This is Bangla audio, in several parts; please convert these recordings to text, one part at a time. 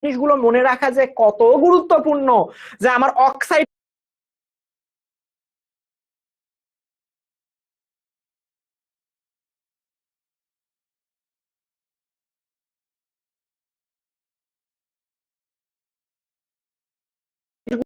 জিনিসগুলো মনে রাখা যে কত গুরুত্বপূর্ণ, যে আমার অক্সাইড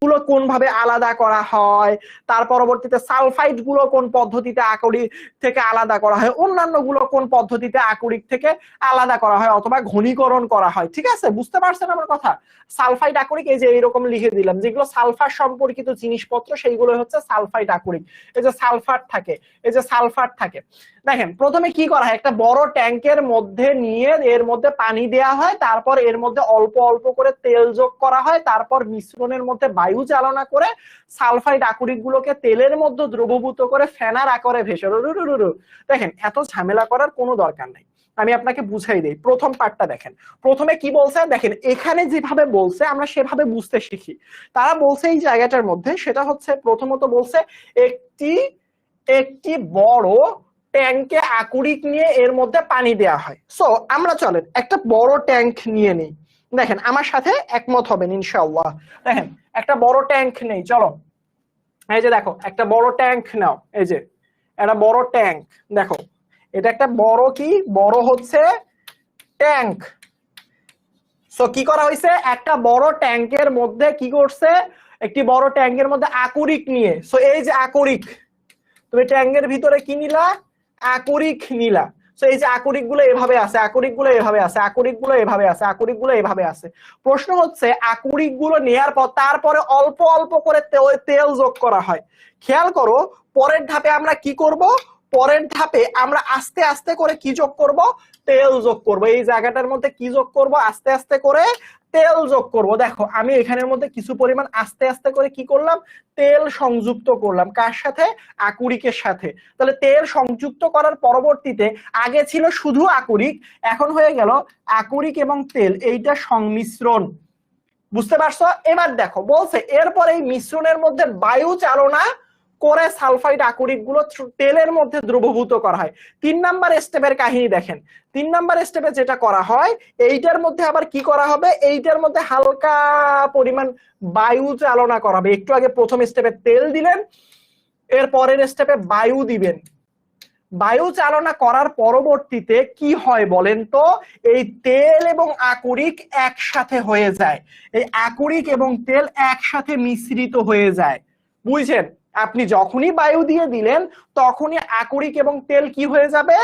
গুলো কোন ভাবে আলাদা করা হয়, তার পরবর্তীতে সালফাইড গুলো কোন পদ্ধতিতে আকরিক থেকে আলাদা করা হয়, অন্যান্য গুলো কোন পদ্ধতিতে আকরিক থেকে আলাদা করা হয় অথবা ঘনীকরণ করা হয়। ঠিক আছে, বুঝতে পারছেন আমার কথা? সালফাইড আকরিক এই যে এইরকম লিখে দিলাম, যেগুলো সালফার সম্পর্কিত জিনিসপত্র সেইগুলো হচ্ছে সালফাইড আকরিক। এই যে সালফার থাকে, এই যে সালফার থাকে। দেখেন প্রথমে কি করা হয়, একটা বড় ট্যাঙ্কের মধ্যে নিয়ে এর মধ্যে পানি দেওয়া হয়, তারপর এর মধ্যে অল্প অল্প করে তেল যোগ করা হয়, তারপর মিশ্রণের মধ্যে বায়ু চালনা করে সালফাইড আকরিক গুলোকে তেলের মধ্যে দ্রবীভূত করে ফেনার আকারে ভেসে। দেখেন এত ঝামেলা করার কোনো দরকার নাই, আমি আপনাকে বুঝাই দিই। প্রথম পার্টটা দেখেন, প্রথমে কি বলছে দেখেন, এখানে যেভাবে বলছে আমরা সেভাবে বুঝতে শিখি। তারা বলছে এই জায়গাটার মধ্যে, সেটা হচ্ছে প্রথমত বলছে একটি একটি বড় ট্যাঙ্কে আকরিক নিয়ে এর মধ্যে পানি দেয়া হয়। সো আমরা চলেন একটা বড় ট্যাঙ্ক নিয়ে নিই। দেখেন আমার সাথে একমত হবেন ইনশাআল্লাহ। দেখেন একটা বড় ট্যাঙ্ক নেই, চলো। এই যে দেখো একটা বড় ট্যাঙ্ক নাও, এই যে একটা বড় ট্যাঙ্ক, দেখো এটা একটা বড় কি বড় হচ্ছে ট্যাঙ্ক। সো কি করা হয়েছে, একটা বড় ট্যাঙ্কের মধ্যে কি করছে, একটি বড় ট্যাঙ্কের মধ্যে আকরিক নিয়ে। সো এই যে আকরিক, তুমি ট্যাঙ্কের ভিতরে কি নিলা, আকরিক নিলা। সো এই যে আকরিক গুলো এভাবে আছে, আকরিক গুলো এভাবে আছে, আকরিক গুলো এভাবে আছে, আকরিক গুলো এভাবে আছে। প্রশ্ন হচ্ছে আকরিক গুলো নেয়ার পর তারপরে অল্প অল্প করে তেল যোগ করা হয়। খেয়াল করো পরের ধাপে আমরা কি করব, পরের ধাপে আমরা আস্তে আস্তে করে কি যোগ করব, তেল যোগ করব। এই জায়গাটার মধ্যে কি যোগ করব, আস্তে আস্তে করে তেল যোগ করব। দেখো আমি এখানের মধ্যে কিছু পরিমাণ আস্তে আস্তে করে কি করলাম, তেল সংযুক্ত করলাম। কার সাথে, আকরিকের সাথে। তাহলে তেল সংযুক্ত করার পরবর্তীতে আগে ছিল শুধু আকরিক, এখন হয়ে গেল আকরিক এবং তেল এইটা সংমিশ্রণ। বুঝতে পারছো? এবার দেখো বলছে এরপর এই মিশ্রণের মধ্যে বায়ু চালনা করে সালফাইড আকরিক গুলো তেলের মধ্যে দ্রবীভূত করা হয়। 3 নাম্বার স্টেপের কাহিনী দেখেন। 3 নাম্বার স্টেপে যেটা করা হয়, এইটার মধ্যে আবার কি করা হবে, এইটার মধ্যে হালকা পরিমাণ বায়ু চালনা করা হবে। একটু আগে প্রথম স্টেপে তেল দিলেন, এর পরের স্টেপে বায়ু দিবেন। বায়ু চালনা করার পরবর্তীতে কি হয় বলেন তো, এই তেল এবং আকরিক একসাথে হয়ে যায়, এই আকরিক এবং তেল একসাথে মিশ্রিত হয়ে যায়। বুঝছেন? আপনি যখনই বায়ু দিয়ে দিলেন তখনই আকরিক এবং তেল কি হয়ে যাবে,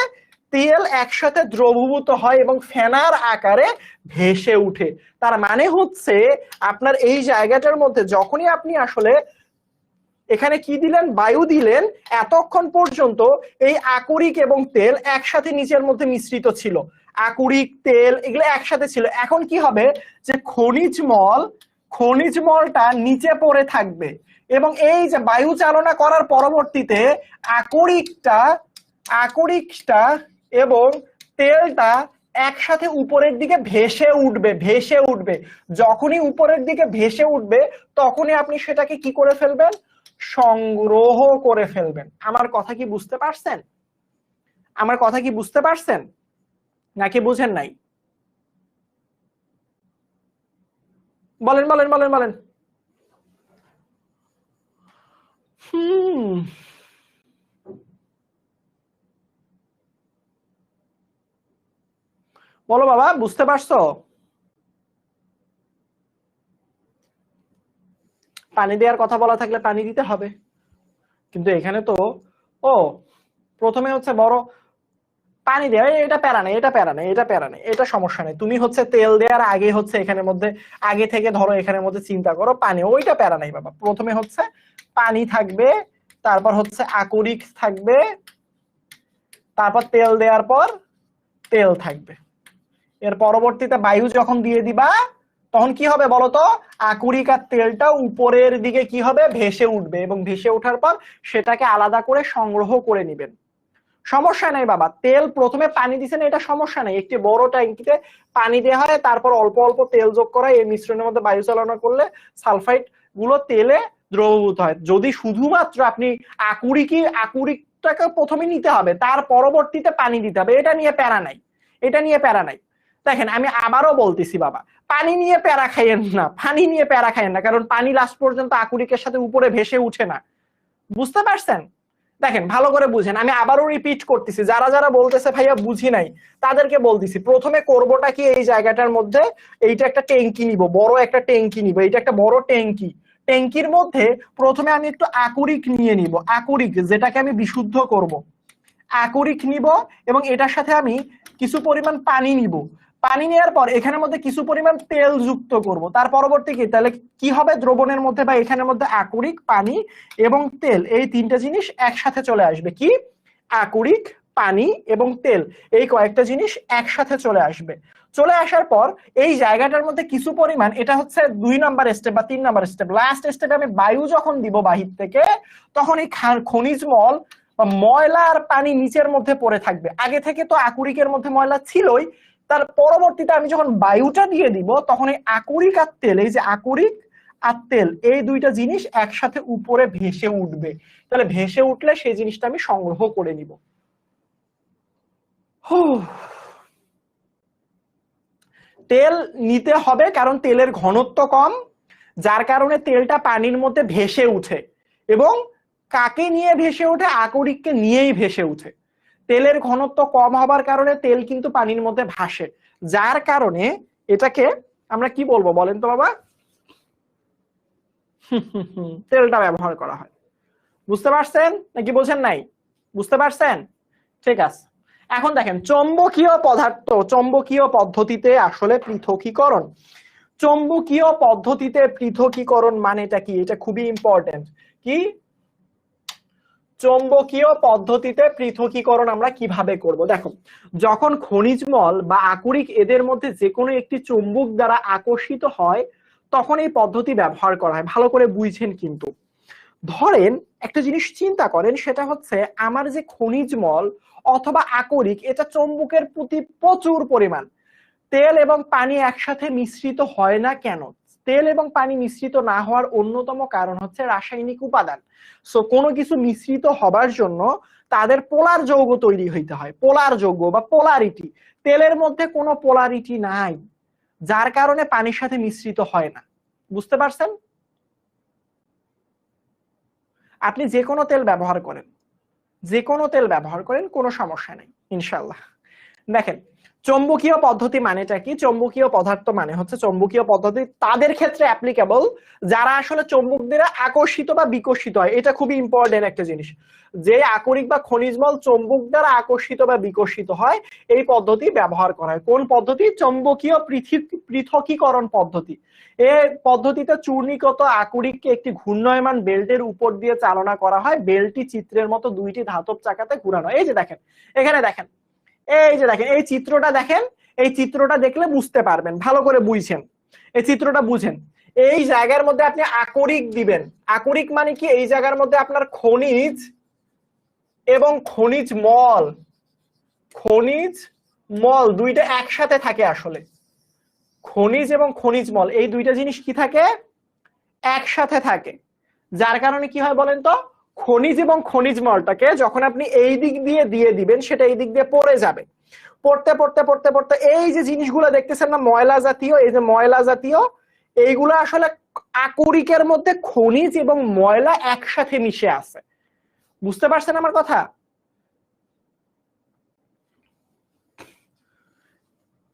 তেল একসাথে দ্রবীভূত হয় এবং ফেনার আকারে ভেসে উঠে। তার মানে হচ্ছে আপনার এই জায়গাটার মধ্যে যখনই আপনি আসলে এখানে কি দিলেন, বায়ু দিলেন, এতক্ষণ পর্যন্ত এই আকরিক এবং তেল একসাথে নিচের মধ্যে মিশ্রিত ছিল, আকরিক তেল এগুলো একসাথে ছিল। এখন কি হবে, যে খনিজ মলটা নিচে পড়ে থাকবে এবং এই যে বায়ু চালনা করার পরবর্তীতে আকরিকটা এবং তেলটা একসাথে উপরের দিকে ভেসে উঠবে। যখনই উপরের দিকে ভেসে উঠবে তখনই আপনি সেটাকে কি করে ফেলবেন, সংগ্রহ করে ফেলবেন। আমার কথা কি বুঝতে পারছেন? আমার কথা কি বুঝতে পারছেন নাকি বুঝেন নাই? বলেন বলেন বলেন বলেন। বলো বাবা, বুঝতে পারছো? পানি দেওয়ার কথা বলা থাকলে পানি দিতে হবে, কিন্তু এখানে তো ও প্রথমে হচ্ছে বড় পানি দেয়, এটা প্যারা নেই, এটা প্যারা নেই, এটা প্যারা নেই, এটা সমস্যা নেই। তুমি হচ্ছে তেল দেওয়ার আগে হচ্ছে এখানের মধ্যে আগে থেকে ধরো এখানের মধ্যে চিন্তা করো পানি, ওইটা প্যারা নেই বাবা। প্রথমে হচ্ছে পানি থাকবে, তারপর হচ্ছে আকরিক থাকবে, তারপর তেল দেওয়ার পর তেল থাকবে। এর পরবর্তীতে বায়ু যখন দিয়ে দিবা তখন কি হবে বলতো, আকরিক আর তেলটা উপরের দিকে কি হবে, ভেসে উঠবে এবং ভেসে ওঠার পর সেটাকে আলাদা করে সংগ্রহ করে নেবেন। সমস্যা নেই বাবা, তেল প্রথমে পানি দিছেন এটা সমস্যা নেই, একটি বড় ট্যাঙ্কিতে পানি দেওয়া হয়, তারপর অল্প অল্প তেল যোগ করা, এই মিশ্রণের মধ্যে বায়ু চালনা করলে সালফাইড গুলো তেলে দ্রবীভূত হয়। যদি শুধুমাত্র আপনি আকরিকটাকে প্রথমে নিতে হবে, তার পরবর্তীতে পানি দিতে হবে, এটা নিয়ে প্যারা নাই, এটা নিয়ে প্যারা নাই। দেখেন আমি আবারও বলতেছি বাবা, পানি নিয়ে প্যারা খাইয়েন না, পানি নিয়ে প্যারা খাইয়েন না, কারণ পানি লাস্ট পর্যন্ত আকরিকের সাথে উপরে ভেসে উঠে না। বুঝতে পারছেন? দেখেন ভালো করে বুঝেন, আমি আবারও রিপিট করতেছি, যারা যারা বলতেছে ভাইয়া বুঝি নাই তাদেরকে বলতেছি, প্রথমে করবোটা কি, এই জায়গাটার মধ্যে এইটা একটা ট্যাঙ্কি নিব, বড় একটা ট্যাঙ্কি নিব, এইটা একটা বড় ট্যাঙ্কি, ট্যাঙ্কির মধ্যে প্রথমে আমি একটু আকরিক নিয়ে নিব, আকরিক যেটাকে আমি বিশুদ্ধ করব, আকরিক নিব এবং এটার সাথে আমি কিছু পরিমাণ পানি নিব, পানি নেওয়ার পর এখানের মধ্যে কিছু পরিমাণ তেল যুক্ত করব, তার পরবর্তী কি তাহলে কি হবে, দ্রবণের মধ্যে বা এখানের মধ্যে আকরিক, পানি এবং তেল, এই তিনটা জিনিস একসাথে চলে আসবে, কি আকরিক, পানি এবং তেল, এই কয়েকটা জিনিস একসাথে চলে আসবে। চলে আসার পর এই জায়গাটার মধ্যে কিছু পরিমাণ, এটা হচ্ছে 2 নাম্বার স্টেপ বা 3 নাম্বার স্টেপ, লাস্ট স্টেপে আমি বায়ু যখন দিব বাহির থেকে, তখন এই খনিজ মল বা ময়লা আর পানি নিচের মধ্যে পড়ে থাকবে, আগে থেকে তো আকরিকের মধ্যে ময়লা ছিলই, তার পরবর্তীতে আমি যখন বায়ুটা দিয়ে দিব তখন এই আকরিক আর তেল, এই যে আকরিক আর তেল, এই দুইটা জিনিস একসাথে উপরে ভেসে উঠবে, তাহলে ভেসে উঠলে সেই জিনিসটা আমি সংগ্রহ করে নিব। তেল নিতে হবে কারণ তেলের ঘনত্ব কম, যার কারণে তেলটা পানির মধ্যে ভেসে উঠে, এবং কাকে নিয়ে ভেসে ওঠে, আকরিককে নিয়েই ভেসে উঠে। তেলের ঘনত্ব কম হবার কারণে তেল কিন্তু পানির মধ্যে ভাসে, যার কারণে এটাকে আমরা কি বলবো বলেন তো বাবা, তেলটা ব্যবহার করা হয়। বুঝতে পারছেন নাকি বোঝেন নাই? বুঝতে পারছেন? ঠিক আছে। এখন দেখেন চৌম্বকীয় পদার্থ, চৌম্বকীয় পদ্ধতিতে আসলে পৃথকীকরণ, চৌম্বকীয় পদ্ধতিতে পৃথকীকরণ মানেটা কি, এটা খুবই ইম্পর্টেন্ট। কি চৌম্বকীয় পদ্ধতিতে পৃথকীকরণ আমরা কিভাবে করব? দেখো, যখন খনিজ মল বা আকরিক এদের মধ্যে যে কোনো একটি চুম্বক দ্বারা আকর্ষিত হয় তখন এই পদ্ধতি ব্যবহার করা হয়, ভালো করে বুঝছেন কিন্তু। ধরেন একটা জিনিস চিন্তা করেন, সেটা হচ্ছে আমার যে খনিজ মল অথবা আকরিক, এটা চুম্বকের প্রতি প্রচুর পরিমাণ, তেল এবং পানি একসাথে মিশ্রিত হয় না কেন? তেল এবং পানি মিশ্রিত না হওয়ার অন্যতম কারণ হচ্ছে রাসায়নিক উপাদান। সো কোনো কিছু মিশ্রিত হবার জন্য তাদের পোলার যৌগ তৈরি হইতে হয়, পোলার যৌগ বা পোলারিটি। তেলের মধ্যে কোনো পোলারিটি নাই, যার কারণে পানির সাথে মিশ্রিত হয় না। বুঝতে পারছেন? আপনি যে কোনো তেল ব্যবহার করেন, যে কোনো তেল ব্যবহার করেন, কোনো সমস্যা নেই ইনশাল্লাহ। দেখেন চৌম্বকীয় পদ্ধতি মানেটা কি, চৌম্বকীয় পদার্থ মানে হচ্ছে চৌম্বকীয় পদ্ধতি তাদের ক্ষেত্রে অ্যাপ্লিকেবল যারা আসলে চৌম্বক দ্বারা আকর্ষিত বা বিকর্ষিত হয়, এটা খুবই ইম্পর্টেন্ট একটা জিনিস, যে আকরিক বা খনিজ মল চৌম্বক দ্বারা আকর্ষিত বা বিকর্ষিত হয় এই পদ্ধতি ব্যবহার করা হয়। কোন পদ্ধতি? চৌম্বকীয় পৃথকীকরণ পদ্ধতি। এই পদ্ধতিতে চূর্ণীকৃত আকরিককে একটি ঘূর্ণায়মান বেল্টের উপর দিয়ে চালনা করা হয়, বেল্টটি চিত্রের মতো দুইটি ধাতব চাকাতে ঘুরানো হয়। এই যে দেখেন, এখানে দেখেন, এই যে দেখেন, এই চিত্রটা দেখেন, এই চিত্রটা দেখলে বুঝতে পারবেন, ভালো করে বুঝছেন, এই চিত্রটা বুঝেন। এই জায়গার মধ্যে আপনি আকরিক দিবেন, আকরিক মানে কি, এই জায়গার মধ্যে আপনার খনিজ এবং খনিজ মল, খনিজ মল দুইটা একসাথে থাকে, আসলে খনিজ এবং খনিজ মল এই দুইটা জিনিস কি থাকে, একসাথে থাকে, যার কারণে কি হয় বলেন তো, খনিজ এবং খনিজ মলটাকে যখন আপনি এই দিক দিয়ে দিয়ে দিবেন সেটা এই দিক দিয়ে পড়ে যাবে, পড়তে পড়তে পড়তে পড়তে এই যে জিনিসগুলো দেখতেছেন না ময়লা জাতীয়, এই যে ময়লা জাতীয়, এইগুলো আসলে আকরিকের মধ্যে খনিজ এবং ময়লা একসাথে মিশে আছে। বুঝতে পারছেন আমার কথা?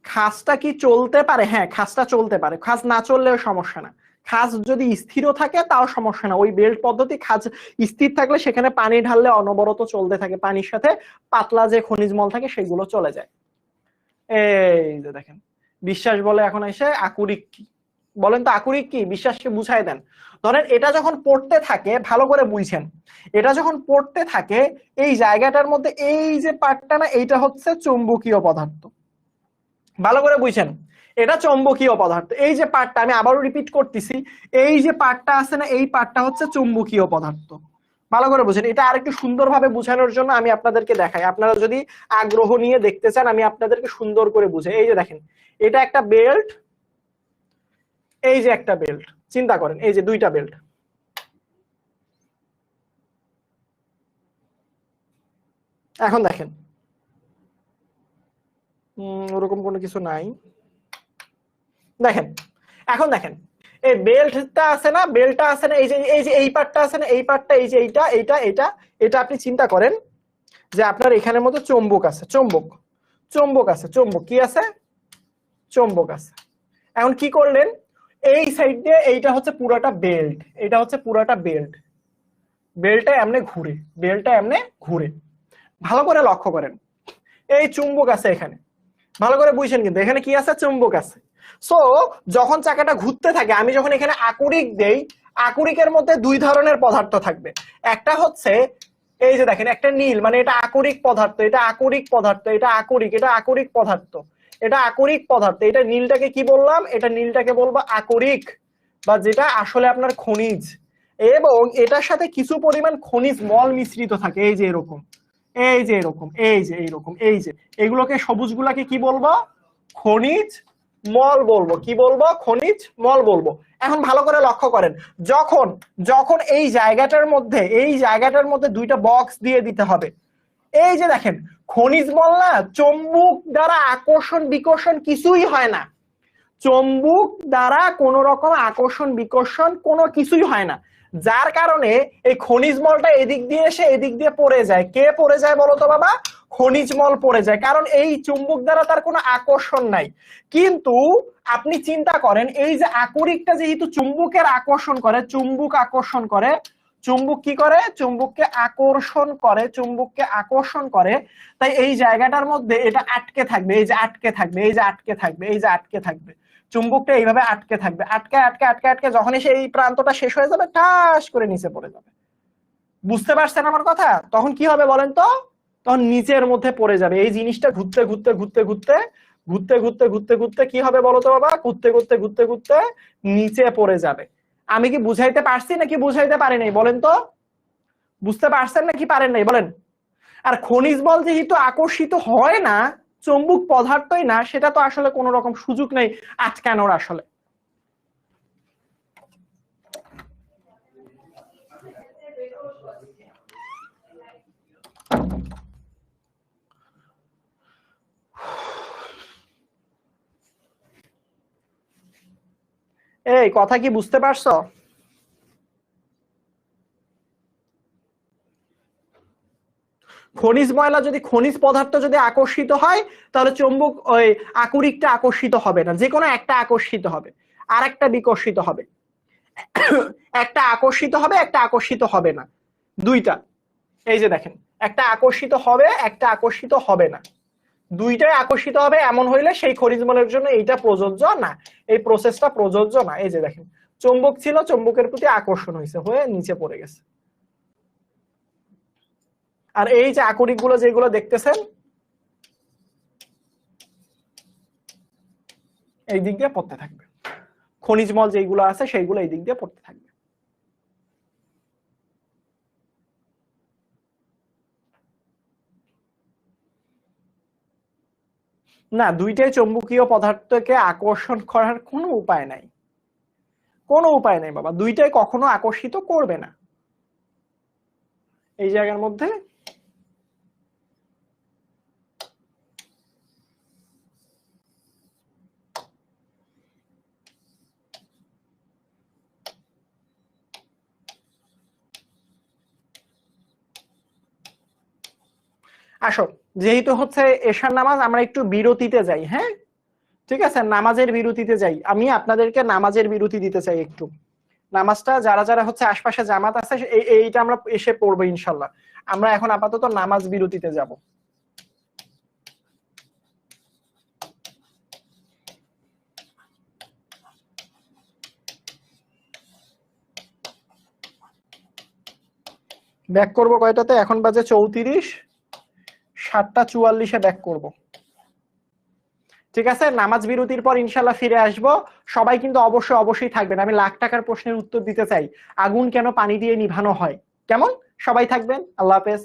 খাসটা কি চলতে পারে? হ্যাঁ খাসটা চলতে পারে, খাস না চললেও সমস্যা না, খাস যদি স্থির থাকে তাও সমস্যা না, ওই বেল্ট পদ্ধতি খাস স্থির থাকলে সেখানে পানি ঢাললে অনবরত চলতে থাকে, পানির সাথে পাতলা যে খনিজ মল থাকে সেগুলো চলে যায়। এই যে দেখেন, বিশ্বাস বলে এখন এসে আকরিক কি বলেন তো, আকরিক কি বিশ্বাসকে বুঝাই দেন। ধরেন এটা যখন পড়তে থাকে, ভালো করে বুঝছেন, এটা যখন পড়তে থাকে এই জায়গাটার মধ্যে এই যে পার্টটা না, এইটা হচ্ছে চুম্বকীয় পদার্থ, ভালো করে বুঝছেন, এটা চৌম্বকীয় পদার্থ। এই যে পার্টটা আমি আবারও রিপিট করতেছি, এই যে পার্টটা আছে না, এই পার্টটা হচ্ছে চুম্বকীয় পদার্থ। ভালো করে বুঝেন, এটা আরেকটু সুন্দরভাবে বোঝানোর জন্য আমি আপনাদেরকে দেখাই, আপনারা যদি আগ্রহ নিয়ে দেখতে চান আমি আপনাদেরকে সুন্দর করে বুঝাই। এই যে দেখেন, এটা একটা বেল্ট, এই যে একটা বেল্ট, চিন্তা করেন এই যে দুইটা বেল্ট, এখন দেখেন ওরকম কোনো কিছু নাই। দেখেন এখন দেখেন এই বেল্টটা আছে না, বেল্টটা আছে না, এই যে এই পার্টটা আছে না, এই পার্টটা, এই যে এটা আপনি চিন্তা করেন যে আপনার এখানের মধ্যে চুম্বক আছে, চুম্বক কি আছে, চুম্বক আছে। এখন কি করলেন, এই সাইড দিয়ে এইটা হচ্ছে পুরাটা বেল্ট, এটা হচ্ছে পুরাটা বেল্ট, বেল্টটা এমনে ঘুরে। ভালো করে লক্ষ্য করেন, এই চুম্বক আছে এখানে, ভালো করে বুঝছেন, কিন্তু এখানে কি আছে, চুম্বক আছে। সো যখন চাকাটা ঘুরতে থাকে, আমি যখন এখানে আকরিক দেই, আকরিকের মধ্যে দুই ধরনের পদার্থ থাকবে। একটা হচ্ছে এই যে দেখেন, একটা নীল, মানে এটা আকরিক পদার্থ, এটা আকরিক পদার্থ, এটা আকরিক, এটা আকরিক পদার্থ, এটা আকরিক পদার্থ। এটা নীলটাকে কি বললাম, এটা নীলটাকে বলবো আকরিক, বা যেটা আসলে আপনার খনিজ। এবং এটার সাথে কিছু পরিমাণ খনিজ মল মিশ্রিত থাকে, এই যে এরকম, এই যে এরকম, এই যে এইরকম, এই যে এগুলোকে, সবুজগুলাকে কি বলবো, খনিজ মল বলবো। কি বলবো, খনিজ মল বলবো। এখন ভালো করে লক্ষ্য করেন, যখন যখন এই জায়গাটার মধ্যে দুইটা বক্স দিয়ে দিতে হবে, এই যে দেখেন খনিজ মল না, চুম্বক দ্বারা আকর্ষণ বিকর্ষণ কিছুই হয় না, চুম্বক দ্বারা কোন রকম আকর্ষণ বিকর্ষণ কোনো কিছুই হয় না, যার কারণে এই খনিজ মলটা এদিক দিয়ে এসে এদিক দিয়ে পড়ে যায়। কে পড়ে যায় বলতো বাবা, খনিজ মল পড়ে যায়, কারণ এই চুম্বক দ্বারা তার কোনো আকর্ষণ নাই। কিন্তু আপনি চিন্তা করেন, এই যে আকরিকটা যেহেতু চুম্বকের আকর্ষণ করে, চুম্বক আকর্ষণ করে, চুম্বক কি করে, চুম্বককে আকর্ষণ করে, চুম্বককে আকর্ষণ করে, তাই এই জায়গাটার মধ্যে এটা আটকে থাকবে, এই যে আটকে থাকবে, এই যে আটকে থাকবে, এই যে আটকে থাকবে, চুম্বকটা এইভাবে আটকে থাকবে, আটকে আটকে আটকে আটকে যখন এসে এই প্রান্তটা শেষ হয়ে যাবে, ঠাস করে নিচে পড়ে যাবে। বুঝতে পারছেন আমার কথা? তখন কি হবে বলেন তো, তখন নিচের মধ্যে পড়ে যাবে। এই জিনিসটা ঘুরতে ঘুরতে ঘুরতে ঘুরতে ঘুরতে ঘুরতে ঘুরতে ঘুরতে কি হবে বলতো বাবা, ঘুরতে ঘুরতে ঘুরতে ঘুরতে নিচে পড়ে যাবে। আমি কি বুঝাইতে পারছি নাকি বুঝাইতে পারি নাই বলেন তো? বুঝতে পারছেন নাকি পারেন নাই বলেন? আর খনিজ বল যেহেতু আকর্ষিত হয় না, চুম্বক পদার্থই না, সেটা তো আসলে কোনো রকম সুযোগ নেই আটকানোর আসলে। এই কথা কি বুঝতে পারছো? খনিজ ময়লা যদি, খনিজ পদার্থ যদি আকর্ষিত হয়, তাহলে চুম্বক ওই আকরিকটা আকর্ষিত হবে না, যে কোনো একটা আকর্ষিত হবে, আর একটা বিকর্ষিত হবে, একটা আকর্ষিত হবে, একটা আকর্ষিত হবে না, দুইটা। এই যে দেখেন, একটা আকর্ষিত হবে, একটা আকর্ষিত হবে না, দুইটাই আকর্ষিত হবে। এমন হইলে সেই খনিজ মলের জন্য এইটা প্রযোজ্য না, এই প্রসেসটা প্রযোজ্য না। এই যে দেখেন, চুম্বক ছিল, চুম্বকের প্রতি আকর্ষণ হয়েছে, হয়ে নিচে পড়ে গেছে। আর এই যে আকরিক গুলো যেগুলো দেখতেছেন, এই দিক দিয়ে পড়তে থাকবে, খনিজ মল যেগুলো আছে সেইগুলো এই দিক দিয়ে পড়তে থাকবে। না, দুইটাই চৌম্বকীয় পদার্থকে আকর্ষণ করার কোনো উপায় নাই, কোনো উপায় নাই বাবা, দুইটাই কখনো আকর্ষিত করবে না। এই জায়গার মধ্যে আসো, যেহেতু হচ্ছে এশার নামাজ, আমরা একটু বিরতিতে যাই। হ্যাঁ ঠিক আছে, নামাজের বিরতিতে যাই। আমি আপনাদেরকে নামাজের বিরতি দিতে চাই একটু। নামাজটা যারা যারা হচ্ছে আশপাশে জামাত আছে, এইটা আমরা এসে পড়বো ইনশাল্লাহ। আমরা এখন আপাতত নামাজ বিরতিতে যাব। ব্যাক করব কয়টাতে, এখন বাজে 34, 7:44 ব্যাক করব। ঠিক আছে, নামাজ বিরতির পর ইনশাল্লাহ ফিরে আসব। সবাই কিন্তু অবশ্যই অবশ্যই থাকবেন, আমি লাখ টাকার প্রশ্নের উত্তর দিতে চাই, আগুন কেন পানি দিয়ে নিভানো হয়, কেমন? সবাই থাকবেন, আল্লাহ হাফেজ।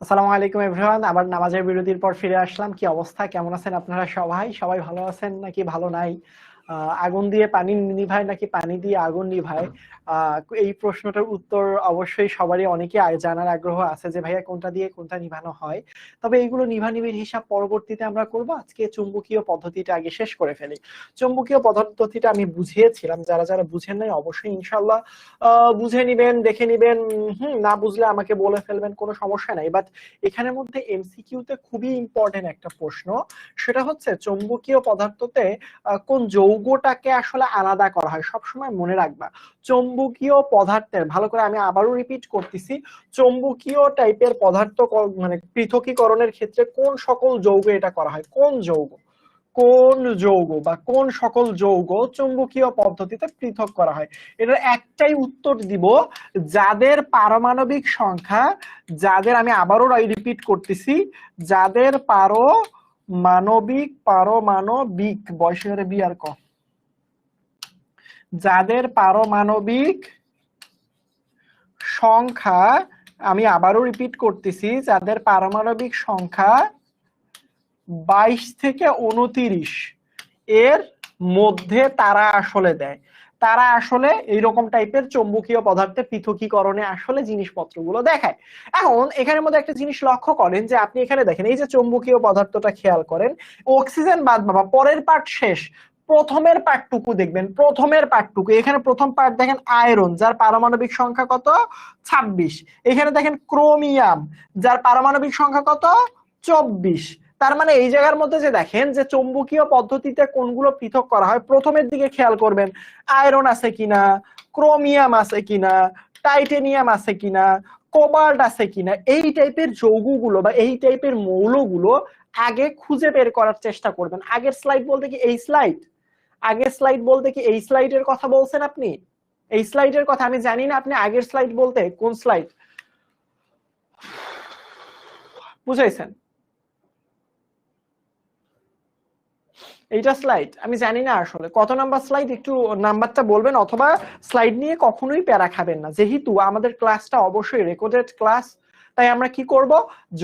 আসসালামু আলাইকুম এভরিওয়ান, আবার নামাজের বিরতির পর ফিরে আসলাম। কি অবস্থা, কেমন আছেন আপনারা? সবাই ভালো আছেন নাকি ভালো নাই? আগুন দিয়ে পানি নিভায় নাকি পানি দিয়ে আগুন নিভায়? এই প্রশ্নটার উত্তর অবশ্যই সবারই অনেকে জানার আগ্রহ আছে যে ভাইয়া কোনটা দিয়ে কোনটা নিভানো হয়। তবে এইগুলো নিভানিভির হিসাব পরবর্তীতে আমরা করব। আজকে চুম্বকীয় পদ্ধতিটা আগে শেষ করে ফেলি। চুম্বকীয় পদ্ধতিটা আমি বুঝিয়েছিলাম, যারা যারা বুঝেন নাই অবশ্যই ইনশাল্লাহ বুঝে নিবেন, দেখে নিবেন। না বুঝলে আমাকে বলে ফেলবেন, কোনো সমস্যা নাই। বাট এখানের মধ্যে এমসিকিউতে খুবই ইম্পর্টেন্ট একটা প্রশ্ন, সেটা হচ্ছে চৌম্বকীয় পদার্থতে কোন যৌগটাকে আসলে আলাদা করা হয়। সবসময় মনে রাখবা চৌম্বকীয় পদার্থের, ভালো করে আমি আবারও রিপিট করতেছি, চৌম্বকীয় টাইপের পদার্থ মানে পৃথকীকরণের ক্ষেত্রে কোন সকল যৌগ এটা করা হয়, কোন যৌগ বা কোন সকল যৌগ চৌম্বকীয় পদ্ধতিতে পৃথক করা হয়। এটার একটাই উত্তর দিব, যাদের পারমাণবিক সংখ্যা, আমি আবারও রিপিট করতেছি, যাদের পারমাণবিক বয়সের বিয়ার ক, যাদের পারমাণবিক সংখ্যা, আমি আবারও রিপিট করতেছি, যাদের পারমাণবিক সংখ্যা 22 থেকে 29 এর মধ্যে তারা আসলে দেয়, তারা আসলে এইরকম টাইপের চৌম্বকীয় পদার্থের পৃথকীকরণে আসলে জিনিসপত্রগুলো দেখায়। এখন এখানের মধ্যে একটা জিনিস লক্ষ্য করেন যে আপনি এখানে দেখেন এই যে চৌম্বকীয় পদার্থটা খেয়াল করেন, অক্সিজেন বাদ বাবা পরের পার্ট শেষ, প্রথমের পার্টটুকু দেখবেন, এখানে প্রথম পার্ট দেখেন আয়রন, যার পারমাণবিক সংখ্যা কত 26। এখানে দেখেন ক্রোমিয়াম, যার পারমাণবিক সংখ্যা কত 24। তার মানে এই জায়গার মধ্যে যে দেখেন যে চৌম্বকীয় পদ্ধতিতে কোনগুলো পৃথক করা হয়, প্রথমের দিকে খেয়াল করবেন আয়রন আছে কিনা, ক্রোমিয়াম আছে কিনা, টাইটেনিয়াম আছে কিনা, কোবাল্ট আছে কিনা, এই টাইপের যৌগগুলো বা এই টাইপের মৌলগুলো আগে খুঁজে বের করার চেষ্টা করবেন। আগের স্লাইড বলতে কি এই স্লাইডের কথা বলছেন আপনি? এই স্লাইডের কথা আমি জানি না, আপনি আগের স্লাইড বলতে কোন স্লাইড বুঝাইছেন? এইটা স্লাইড আমি জানি না আসলে কত নাম্বার স্লাইড, একটু নাম্বারটা বলবেন, অথবা স্লাইড নিয়ে কখনোই প্যারা খাবেন না। যেহেতু আমাদের ক্লাসটা অবশ্যই রেকর্ডেড ক্লাস, তাই আমরা কি করব,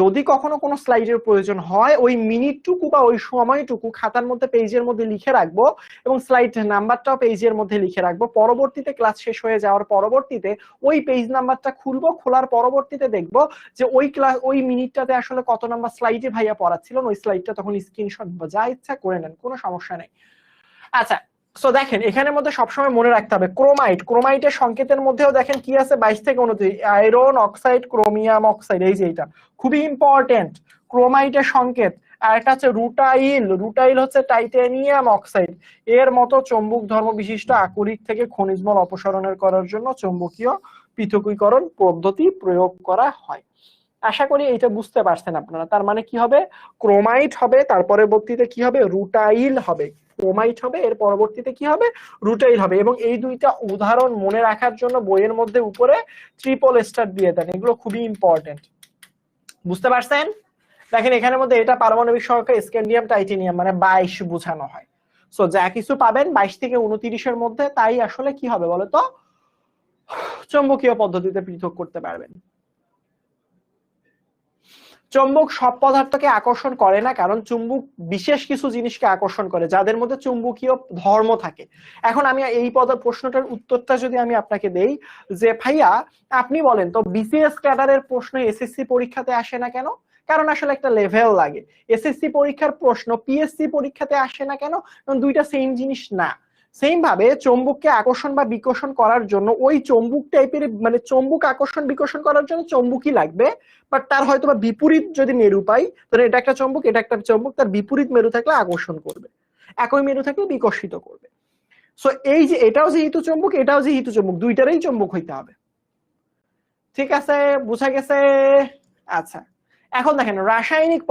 যদি কখনো কোনো স্লাইডের প্রয়োজন হয় ওই মিনিটটুকু বা ওই সময়টুকু খাতার মধ্যে পেজের মধ্যে লিখে রাখবো এবং স্লাইড নাম্বারটাও পেজের মধ্যে লিখে রাখবো। পরবর্তীতে ক্লাস শেষ হয়ে যাওয়ার পরবর্তীতে ওই পেজ নাম্বারটা খুলবো, খোলার পরবর্তীতে দেখবো যে ওই মিনিটটাতে আসলে কত নাম্বার স্লাইডে ভাইয়া পড়াচ্ছিলেন, ওই স্লাইডটা তখন স্ক্রিনশট বা যা ইচ্ছা করে নেন, কোনো সমস্যা নেই। আচ্ছা, সো দেখেন এখানের মধ্যে সবসময় মনে রাখতে হবে ক্রোমাইটের সংকেতের মধ্যেও দেখেন কি আছে 22 থেকে 29, আয়রন অক্সাইড, ক্রোমিয়াম অক্সাইড, এই যে এটা খুবই ইম্পর্টেন্ট ক্রোমাইটের সংকেত। আর একটা হচ্ছে রুটাইল হচ্ছে টাইটেনিয়াম অক্সাইড, এর মতো চৌম্বক ধর্ম বিশিষ্ট আকরিক থেকে খনিজ মল অপসারণের করার জন্য চৌম্বকীয় পৃথকীকরণ পদ্ধতি প্রয়োগ করা হয়। আশা করি এটা বুঝতে পারছেন আপনারা। তার মানে কি হবে, ক্রোমাইট হবে, তার পরবর্তীতে কি হবে, রুটাইল হবে। ক্রোমাইট হবে, এর পরবর্তীতে কি হবে, রুটাইল হবে। এবং এই দুইটা উদাহরণ মনে রাখার জন্য বইয়ের মধ্যে উপরে ট্রিপল স্টার দিয়ে দেন, এগুলো খুবই ইম্পর্টেন্ট। বুঝতে পারছেন? দেখেন এখানের মধ্যে এটা পারমাণবিক সংখ্যা স্ক্যান্ডিয়াম টাইটেনিয়াম মানে 22 বোঝানো হয়। সো যা কিছু পাবেন 22 থেকে 29 এর মধ্যে, তাই আসলে কি হবে বলতো, চৌম্বকীয় পদ্ধতিতে পৃথক করতে পারবেন। চুম্বক সব পদার্থকে আকর্ষণ করে না, কারণ চুম্বক বিশেষ কিছু জিনিসকে আকর্ষণ করে যাদের মধ্যে চুম্বকীয় ধর্ম থাকে। এখন আমি এই প্রশ্নটার উত্তরটা যদি আমি আপনাকে দেই যে ভাইয়া আপনি বলেন তো বিসিএস ক্যাডারের প্রশ্ন এসএসসি পরীক্ষাতে আসে না কেন? কারণ আসলে একটা লেভেল লাগে। এসএসসি পরীক্ষার প্রশ্ন পিএসসি পরীক্ষাতে আসে না কেন? কারণ দুইটা সেম জিনিস না। সেম ভাবে চৌম্বককে আকর্ষণ বা বিকর্ষণ করার জন্য ওই চৌম্বক টাইপের মানে চৌম্বক আকর্ষণ বিকর্ষণ করার জন্য চৌম্বকই লাগবে, বাট তার হয়তো বা বিপরীত যদি মেরু পাই, তাহলে এটা একটা চৌম্বক এটা একটা চৌম্বক, তার বিপরীত মেরু থাকলে আকর্ষণ করবে, একই মেরু থাকলে বিকর্ষিত করবে। সো এই যে এটাও যেহেতু চৌম্বক এটাও যেহেতু চৌম্বক, দুইটারই চৌম্বক হইতে হবে। ঠিক আছে, বুঝা গেছে? আচ্ছা, এখন দেখেন রাসায়নিক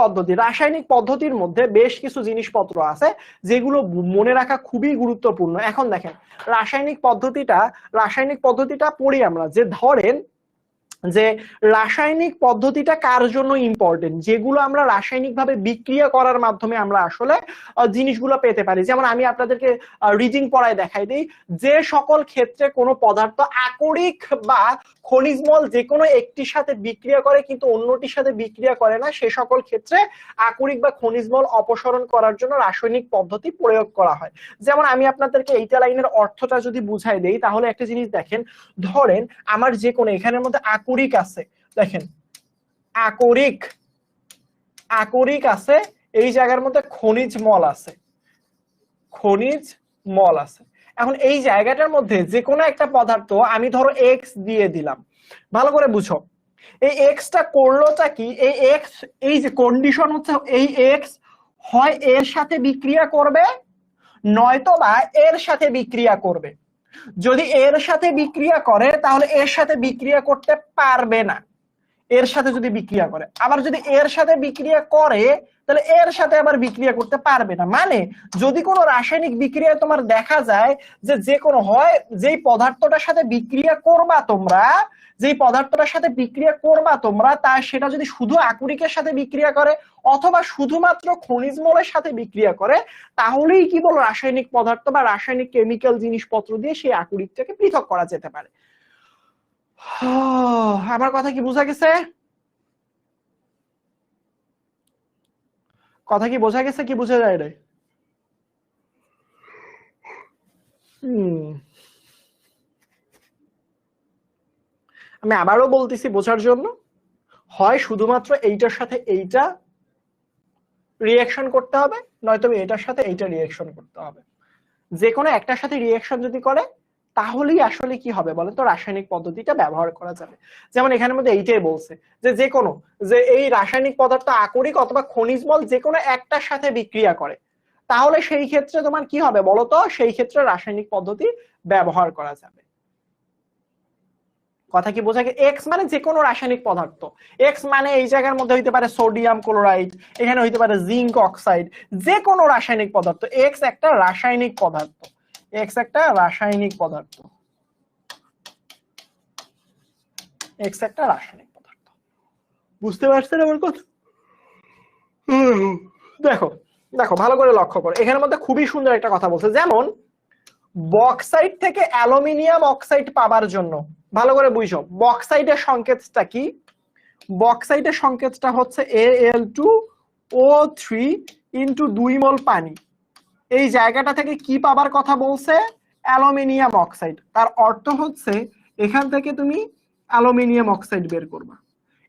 পদ্ধতির মধ্যে বেশ কিছু জিনিসপত্র আছে যেগুলো মনে রাখা খুবই গুরুত্বপূর্ণ। এখন দেখেন রাসায়নিক পদ্ধতিটা পড়ি আমরা, যে ধরেন যে রাসায়নিক পদ্ধতিটা কার জন্য ইম্পর্টেন্ট, যেগুলো আমরা রাসায়নিক ভাবে বিক্রিয়া করার মাধ্যমে আমরা আসলে জিনিসগুলো পেতে পারি। যেমন আমি আপনাদেরকে রিডিং পড়ায় দেখাই দিই, যে সকল ক্ষেত্রে কোনো পদার্থ আকরিক বা খনিজ মল যে কোনো একটির সাথে বিক্রিয়া করে কিন্তু অন্যটির সাথে বিক্রিয়া করে না, সে সকল ক্ষেত্রে আকরিক বা খনিজ মল অপসারণ করার জন্য রাসায়নিক পদ্ধতি প্রয়োগ করা হয়। যেমন আমি আপনাদেরকে এইটা লাইনের অর্থটা যদি বুঝাই দেই, তাহলে একটা জিনিস দেখেন, ধরেন আমার যে কোনো এখানের মধ্যে আকরিক আছে, দেখেন আকরিক আছে, এই জায়গার মধ্যে খনিজ মল আছে, এখন এই জায়গাটার মধ্যে যে কোনো একটা পদার্থ আমি ধরো এক্স দিয়ে দিলাম, ভালো করে বুঝো এই এক্সটা করলোটা কি, এই এক্স, এই যে কন্ডিশন হচ্ছে এই এক্স হয় এর সাথে বিক্রিয়া করবে নয়তো বা এর সাথে বিক্রিয়া করবে। যদি এর সাথে বিক্রিয়া করে তাহলে এর সাথে বিক্রিয়া করতে পারবে না, এর সাথে যদি বিক্রিয়া করে, আবার যদি এর সাথে বিক্রিয়া করে তাহলে এর সাথে আবার বিক্রিয়া করতে পারবে না। মানে যদি কোনো রাসায়নিক বিক্রিয়া তোমার দেখা যায় যে কোনো হয় যেই পদার্থটার সাথে বিক্রিয়া করবা তোমরা, যেই পদার্থটার সাথে বিক্রিয়া করবা তোমরা, তা সেটা যদি শুধু আকরিকের সাথে বিক্রিয়া করে অথবা শুধুমাত্র খনিজ মলের সাথে বিক্রিয়া করে, তাহলেই কি বল রাসায়নিক পদার্থ বা রাসায়নিক কেমিক্যাল জিনিসপত্র দিয়ে সেই আকরিকটাকে পৃথক করা যেতে পারে। আমার কথা কি বোঝা গেছে? কথা কি বোঝা গেছে কি বুঝা যায় রে? আমি আবারও বলতেছি বোঝার জন্য, হয় শুধুমাত্র এইটার সাথে এইটা রিঅ্যাকশন করতে হবে, নয়তো এটার সাথে এইটা রিঅ্যাকশন করতে হবে। যে কোনো একটার সাথে রিঅ্যাকশন যদি করে তাহলেই আসলে কি হবে বলেন তো, রাসায়নিক পদ্ধতিটা ব্যবহার করা যাবে। যেমন এখানের মধ্যে এইটাই বলছে যে কোনো যে এই রাসায়নিক পদার্থ আকরিক অথবা খনিজ মল যে কোনো একটার সাথে বিক্রিয়া করে, তাহলে সেই ক্ষেত্রে তোমার কি হবে বলতো, সেই ক্ষেত্রে রাসায়নিক পদ্ধতি ব্যবহার করা যাবে। কথা কি বোঝা গেছে? এক্স মানে যে কোনো রাসায়নিক পদার্থ, এক্স মানে এই জায়গার মধ্যে হইতে পারে সোডিয়াম ক্লোরাইড, এখানে হইতে পারে জিঙ্ক অক্সাইড, যে কোনো রাসায়নিক পদার্থ। এক্স একটা রাসায়নিক পদার্থ, এক্স একটা রাসায়নিক পদার্থ, এক্স একটা রাসায়নিক পদার্থ। বুঝতে পারছেন আমার কথা? দেখো দেখো ভালো করে লক্ষ্য করো, এখানের মধ্যে খুবই সুন্দর একটা কথা বলছে, যেমন বক্সাইট থেকে অ্যালুমিনিয়াম অক্সাইড পাবার জন্য, ভালো করে বুঝো বক্সাইটের সংকেতটা কি, বক্সাইটের সংকেতটা হচ্ছে Al2O3 ইন্টু 2 মোল পানি। এই জায়গাটা থেকে কি পাবার কথা বলছে, অ্যালুমিনিয়াম অক্সাইড। তার অর্থ হচ্ছে এখান থেকে তুমি অ্যালুমিনিয়াম অক্সাইড বের করবা।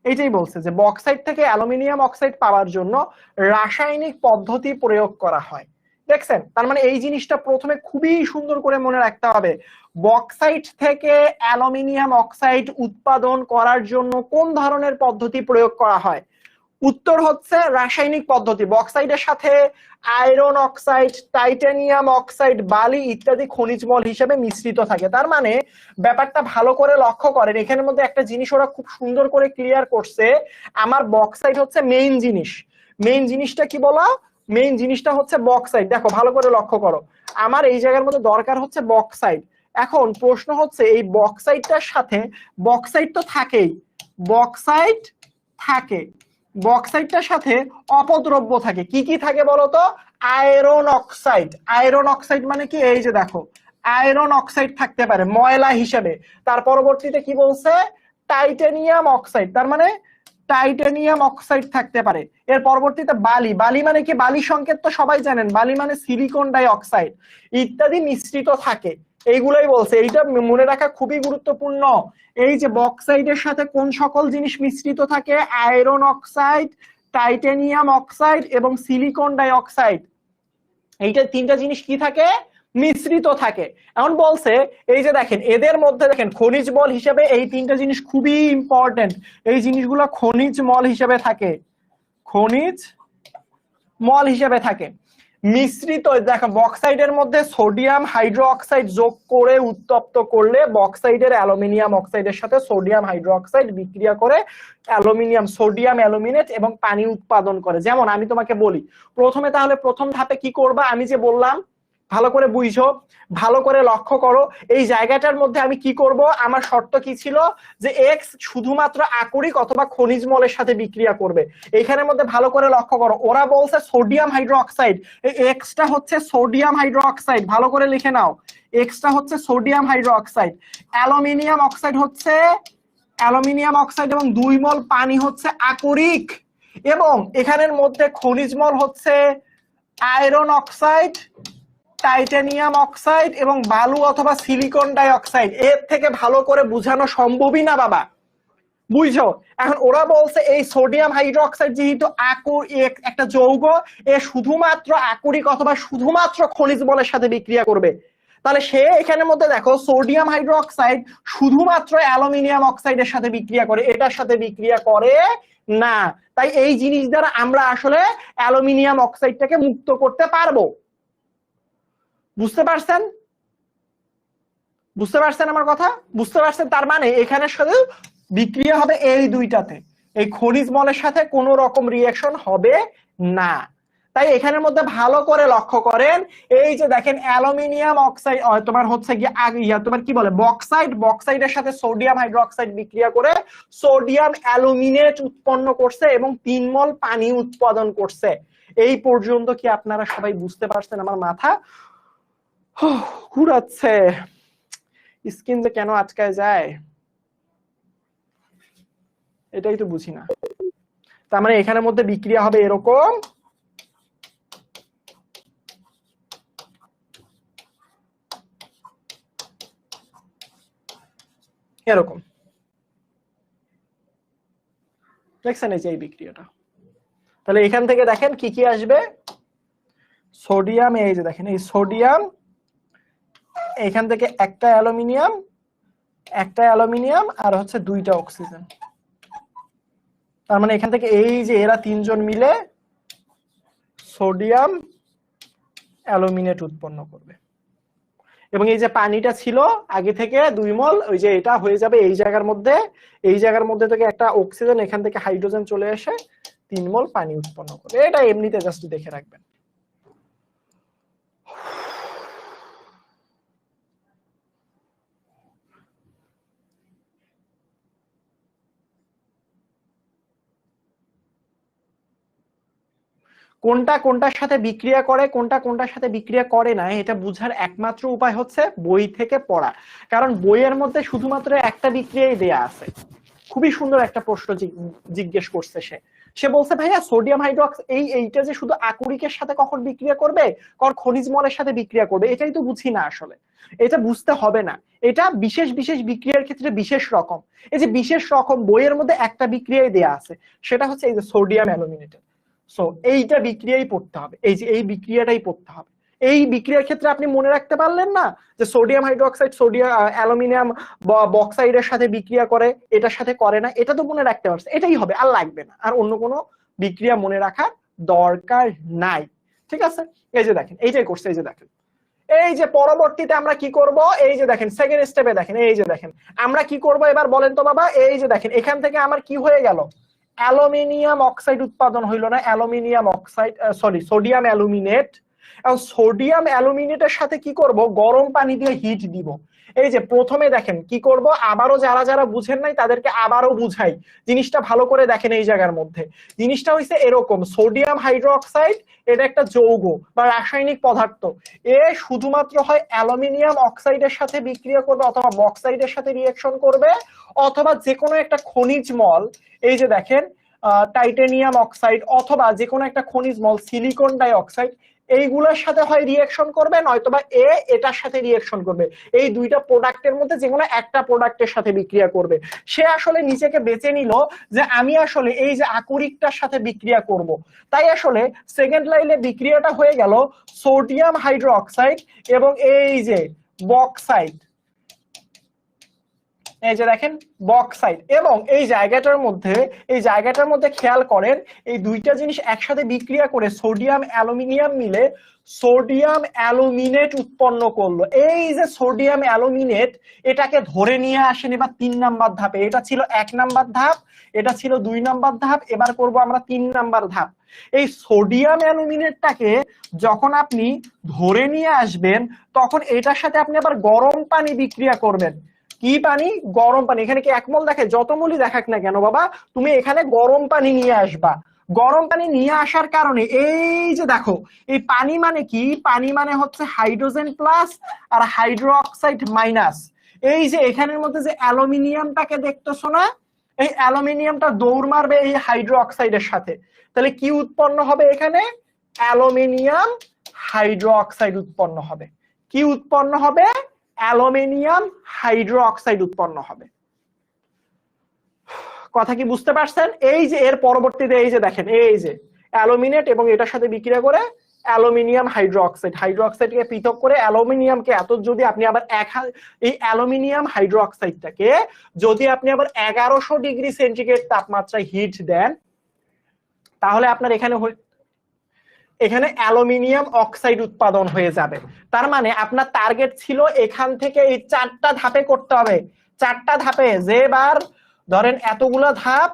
এইটাই বলছে যে বক্সাইট থেকে অ্যালুমিনিয়াম অক্সাইড পাওয়ার জন্য রাসায়নিক পদ্ধতি প্রয়োগ করা হয়। দেখছেন, তার মানে এই জিনিসটা প্রথমে খুবই সুন্দর করে মনে রাখতে হবে, বক্সাইট থেকে অ্যালুমিনিয়াম অক্সাইড উৎপাদন করার জন্য কোন ধরনের পদ্ধতি প্রয়োগ করা হয়। উত্তর হচ্ছে রাসায়নিক পদ্ধতি। বক্সাইটের সাথে আয়রন অক্সাইড, টাইটানিয়াম অক্সাইড, বালি ইত্যাদি খনিজ মল হিসেবে মিশ্রিত থাকে। তার মানে ব্যাপারটা ভালো করে লক্ষ্য করেন, এখানের মধ্যে একটা জিনিস ওরা খুব সুন্দর করে ক্লিয়ার করছে, আমার বক্সাইট হচ্ছে মেইন জিনিস। মেইন জিনিসটা কি বলা, মেইন জিনিসটা হচ্ছে বক্সাইট। দেখো ভালো করে লক্ষ্য করো, আমার এই জায়গার মধ্যে দরকার হচ্ছে বক্সাইট। এখন প্রশ্ন হচ্ছে এই বক্সাইটটার সাথে, বক্সাইট তো থাকেই, বক্সাইট থাকে, বক্সাইটটার সাথে অপদ্রব্য থাকে। কি কি থাকে বলতো, আয়রন অক্সাইড। আয়রন অক্সাইড মানে কি, এই যে দেখো আয়রন অক্সাইড থাকতে পারে ময়লা হিসেবে। তার পরবর্তীতে কি বলছে, টাইটানিয়াম অক্সাইড, তার মানে টাইটানিয়াম অক্সাইড থাকতে পারে। এর পরবর্তীতে বালি, বালি মানে কি, বালি সংকেত তো সবাই জানেন, বালি মানে সিলিকন ডাই অক্সাইড ইত্যাদি মিশ্রিত থাকে। এইগুলাই বলছে, এইটা মনে রাখা খুবই গুরুত্বপূর্ণ। এই যে বক্সাইডের সাথে কোন সকল জিনিস মিশ্রিত থাকে, আয়রন অক্সাইড, টাইটানিয়াম অক্সাইড এবং সিলিকন ডাই অক্সাইড, এইটা তিনটা জিনিস কি থাকে, মিশ্রিত থাকে। এখন বলছে এই যে দেখেন এদের মধ্যে দেখেন খনিজ মল হিসেবে এই তিনটা জিনিস খুবই ইম্পর্টেন্ট, এই জিনিসগুলো খনিজ মল হিসেবে থাকে, খনিজ মল হিসেবে থাকে মিশ্রিত। দেখো বক্সাইডের মধ্যে সোডিয়াম হাইড্রো অক্সাইড যোগ করে উত্তপ্ত করলে বক্সাইডের অ্যালুমিনিয়াম অক্সাইডের সাথে সোডিয়াম হাইড্রো অক্সাইড বিক্রিয়া করে অ্যালুমিনিয়াম, সোডিয়াম অ্যালুমিনেট এবং পানি উৎপাদন করে। যেমন আমি তোমাকে বলি প্রথমে, তাহলে প্রথম ধাপে কি করবা, আমি যে বললাম ভালো করে বুঝো, ভালো করে লক্ষ্য করো। এই জায়গাটার মধ্যে আমি কি করব, আমার শর্ত কি ছিল যে এক্স শুধুমাত্র আকরিক অথবা খনিজ মলের সাথে বিক্রিয়া করবে। এইখানের মধ্যে ভালো করে লক্ষ্য করো, ওরা বলছে সোডিয়াম হাইড্রোক্সাইড, এই এক্সটা হচ্ছে সোডিয়াম হাইড্রোক্সাইড, ভালো করে লিখে নাও, এক্সটা হচ্ছে সোডিয়াম হাইড্রোক্সাইড, অ্যালুমিনিয়াম অক্সাইড হচ্ছে অ্যালুমিনিয়াম অক্সাইড এবং 2 মল পানি হচ্ছে আকরিক, এবং এখানের মধ্যে খনিজ মল হচ্ছে আয়রন অক্সাইড, টাইটানিয়াম অক্সাইড এবং বালু অথবা সিলিকন ডাই অক্সাইড। এর থেকে ভালো করে বোঝানো সম্ভবই না বাবা, বুঝছো? এখন ওরা বলছে এই সোডিয়াম হাইড্রোক্সাইড যেহেতু একটা যৌগ, এ শুধুমাত্র আকরিক অথবা শুধুমাত্র খনিজ মলের সাথে বিক্রিয়া করবে। তাহলে সে এখানের মধ্যে দেখো সোডিয়াম হাইড্রোক্সাইড শুধুমাত্র অ্যালুমিনিয়াম অক্সাইডের সাথে বিক্রিয়া করে, এটার সাথে বিক্রিয়া করে না। তাই এই জিনিস দ্বারা আমরা আসলে অ্যালুমিনিয়াম অক্সাইডটাকে মুক্ত করতে পারবো। বুঝতে পারছেন? বুঝতে পারছেন আমার কথা? বুঝতে পারছেন? তার মানে এখানে শুধু বিক্রিয়া হবে এই দুইটাতে, এই খনিজ মলের সাথে কোনো রকম রিঅ্যাকশন হবে না। তাই এখানের মধ্যে ভালো করে লক্ষ্য করেন, এই যে দেখেন অ্যালুমিনিয়াম অক্সাইড তোমার হচ্ছে গিয়ে তোমার কি বলে বক্সাইড, বক্সাইডের সাথে সোডিয়াম হাইড্রোক্সাইড বিক্রিয়া করে সোডিয়াম অ্যালুমিনেট উৎপন্ন করছে এবং 3 মল পানি উৎপাদন করছে। এই পর্যন্ত কি আপনারা সবাই বুঝতে পারছেন? আমার মাথা ঘুরাচ্ছে, স্কিন যে কেন আটকায় যায় এটাই তো বুঝি না। তার মানে এখানের মধ্যে বিক্রিয়া হবে এরকম, এরকম, দেখছেন এই যে এই বিক্রিয়াটা। তাহলে এখান থেকে দেখেন কি কি আসবে, সোডিয়াম, এই যে দেখেন এই সোডিয়াম, এখান থেকে একটা অ্যালুমিনিয়াম আর হচ্ছে 2টা অক্সিজেন। তার মানে এখান থেকে এই যে এরা 3 জন মিলে সোডিয়াম অ্যালুমিনেট উৎপন্ন করবে, এবং এই যে পানিটা ছিল আগে থেকে 2 মল, ওই যে এটা হয়ে যাবে এই জায়গার মধ্যে, এই জায়গার মধ্যে থেকে একটা অক্সিজেন, এখান থেকে হাইড্রোজেন চলে এসে 3 মল পানি উৎপন্ন করবে। এটা এমনিতে জাস্ট দেখে রাখবেন। কোনটা কোনটার সাথে বিক্রিয়া করে, কোনটা কোনটার সাথে বিক্রিয়া করে না, এটা বোঝার একমাত্র উপায় হচ্ছে বই থেকে পড়া। কারণ বইয়ের মধ্যে শুধুমাত্র একটা বিক্রিয়াই দেয়া আছে। খুবই সুন্দর একটা প্রশ্ন জিজ্ঞেস করছে সে বলছে ভাইয়া সোডিয়াম হাইড্রোক্সাইড এইটা যে শুধু আকরিকের সাথে কখন বিক্রিয়া করবে, কখন খনিজ মলের সাথে বিক্রিয়া করবে, এটাই তো বুঝি না আসলে। এটা বুঝতে হবে না, এটা বিশেষ বিশেষ বিক্রিয়ার ক্ষেত্রে বিশেষ রকম। এই যে বিশেষ রকম বইয়ের মধ্যে একটা বিক্রিয়াই দেয়া আছে, সেটা হচ্ছে এই যে সোডিয়াম অ্যালুমিনেটেড। সো এইটা বিক্রিয়াই পড়তে হবে, এই যে এই বিক্রিয়াটাই পড়তে হবে। এই বিক্রিয়ার ক্ষেত্রে আপনি মনে রাখতে পারলেন না যে সোডিয়াম হাইড্রোক্সাইড সোডিয়াম অ্যালুমিনিয়াম বক্সাইডের সাথে বিক্রিয়া করে, এটার সাথে করে না, এটা তো মনে রাখতে পারছে, এটাই হবে, আর লাগবে না, আর অন্য কোনো বিক্রিয়া মনে রাখার দরকার নাই। ঠিক আছে? এই যে দেখেন এইটাই করছে, এই যে দেখেন এই যে পরবর্তীতে আমরা কি করব, এই যে দেখেন সেকেন্ড স্টেপে দেখেন, এই যে দেখেন আমরা কি করব এবার বলেন তো বাবা। এই যে দেখেন এখান থেকে আমার কি হয়ে গেল, অ্যালুমিনিয়াম অক্সাইড উৎপাদন হইল না, অ্যালুমিনিয়াম অক্সাইড সোডিয়াম অ্যালুমিনেট। এবং সোডিয়াম অ্যালুমিনেটের সাথে কি করব, গরম পানি দিয়ে হিট দিব। এই যে প্রথমে দেখেন কি করব, আবারও যারা যারা বুঝেন নাই তাদেরকে আবারও বুঝাই, জিনিসটা ভালো করে দেখেন। এই জায়গার মধ্যে জিনিসটা হইছে এরকম, সোডিয়াম হাইড্রোক্সাইড এটা একটা যৌগ বা রাসায়নিক পদার্থ, এ শুধুমাত্র হয় অ্যালুমিনিয়াম অক্সাইডের সাথে বিক্রিয়া করবে অথবা বক্সাইডের সাথে রিঅ্যাকশন করবে, অথবা যে কোনো একটা খনিজ মল, এই যে দেখেন টাইটানিয়াম অক্সাইড অথবা যে কোনো একটা খনিজ মল সিলিকন ডাই অক্সাইড, এইগুলোর সাথে হয় রিঅ্যাকশন করবে, নয়তোবা এটার সাথে রিঅ্যাকশন করবে। এই দুইটা প্রোডাক্টের মধ্যে যে কোনো একটা প্রোডাক্টের সাথে বিক্রিয়া করবে। সে আসলে নিজেকে বেছে নিল যে আমি আসলে এই যে আকরিকটার সাথে বিক্রিয়া করব, তাই আসলে সেকেন্ড লাইনে বিক্রিয়াটা হয়ে গেল সোডিয়াম হাইড্রোক্সাইড এবং এই যে বক্সাইড, এই যে দেখেন বক্সাইট, এবং এই জায়গাটার মধ্যে খেয়াল করেন এই দুইটা জিনিস একসাথে বিক্রিয়া করে সোডিয়াম অ্যালুমিনিয়াম মিলে সোডিয়াম অ্যালুমিনেট উৎপন্ন করলো। এই যে সোডিয়াম অ্যালুমিনেট, এটাকে ধরে নিয়ে আসেন এবার 3 নাম্বার ধাপে। এটা ছিল 1 নাম্বার ধাপ, এটা ছিল 2 নাম্বার ধাপ, এবার করব আমরা 3 নাম্বার ধাপ। এই সোডিয়াম অ্যালুমিনেটটাকে যখন আপনি ধরে নিয়ে আসবেন তখন এটার সাথে আপনি আবার গরম পানি বিক্রিয়া করবেন। কি পানি? গরম পানি। এখানে কি 1 মোল দেখে? যত মোলই দেখাক না কেন বাবা, তুমি এখানে গরম পানি নিয়ে আসবা। গরম পানি নিয়ে আসার কারণে এই যে দেখো, এই পানি মানে কি? পানি মানে হচ্ছে হাইড্রোজেন প্লাস আর হাইড্রো অক্সাইড মাইনাস। এই যে এখানের মধ্যে যে অ্যালুমিনিয়ামটাকে দেখতেছো না, এই অ্যালুমিনিয়ামটা দৌড় মারবে এই হাইড্রো অক্সাইডের সাথে। তাহলে কি উৎপন্ন হবে এখানে? অ্যালুমিনিয়াম হাইড্রো অক্সাইড উৎপন্ন হবে। কি উৎপন্ন হবে? অ্যালুমিনিয়াম হাইড্রো অক্সাইড উৎপন্ন হবে। কথা কি বুঝতে পারছেন? এই যে এর পরবর্তীতে এই যে দেখেন, এই যে অ্যালুমিনেট এবং এটার সাথে বিক্রিয়া করে অ্যালুমিনিয়াম হাইড্রো অক্সাইডকে পৃথক করে অ্যালুমিনিয়ামকে এত যদি আপনি আবার এই অ্যালুমিনিয়াম হাইড্রো অক্সাইডটাকে যদি আপনি আবার 1100 ডিগ্রি সেন্টিগ্রেড তাপমাত্রায় হিট দেন, তাহলে আপনার এখানে অ্যালুমিনিয়াম অক্সাইড উৎপাদন হয়ে যাবে। তার মানে আপনার টার্গেট ছিল এখান থেকে এই 4টা ধাপে করতে হবে। 4টা ধাপে, যেবার ধরেন এতগুলা ধাপ